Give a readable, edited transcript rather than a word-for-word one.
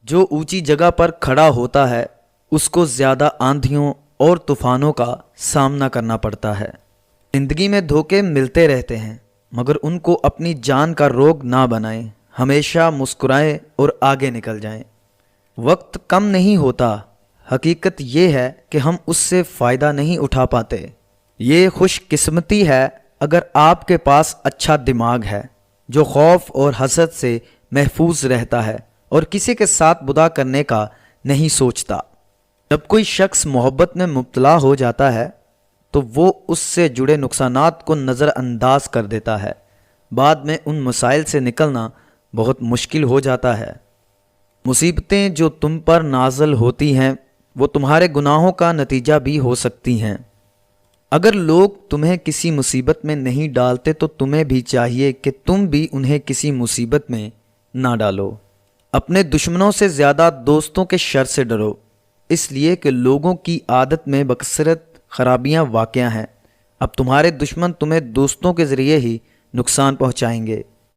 جو اونچی جگہ پر کھڑا ہوتا ہے اس کو زیادہ آندھیوں اور طوفانوں کا سامنا کرنا پڑتا ہے۔ زندگی میں دھوکے ملتے رہتے ہیں، مگر ان کو اپنی جان کا روگ نہ بنائیں۔ ہمیشہ مسکرائیں اور آگے نکل جائیں۔ وقت کم نہیں ہوتا، حقیقت یہ ہے کہ ہم اس سے فائدہ نہیں اٹھا پاتے۔ یہ خوش قسمتی ہے اگر آپ کے پاس اچھا دماغ ہے جو خوف اور حسد سے محفوظ رہتا ہے اور کسی کے ساتھ برا کرنے کا نہیں سوچتا۔ جب کوئی شخص محبت میں مبتلا ہو جاتا ہے تو وہ اس سے جڑے نقصانات کو نظر انداز کر دیتا ہے۔ بعد میں ان مسائل سے نکلنا بہت مشکل ہو جاتا ہے۔ مصیبتیں جو تم پر نازل ہوتی ہیں وہ تمہارے گناہوں کا نتیجہ بھی ہو سکتی ہیں۔ اگر لوگ تمہیں کسی مصیبت میں نہیں ڈالتے تو تمہیں بھی چاہیے کہ تم بھی انہیں کسی مصیبت میں نہ ڈالو۔ اپنے دشمنوں سے زیادہ دوستوں کے شر سے ڈرو، اس لیے کہ لوگوں کی عادت میں بکثرت خرابیاں واقع ہیں۔ اب تمہارے دشمن تمہیں دوستوں کے ذریعے ہی نقصان پہنچائیں گے۔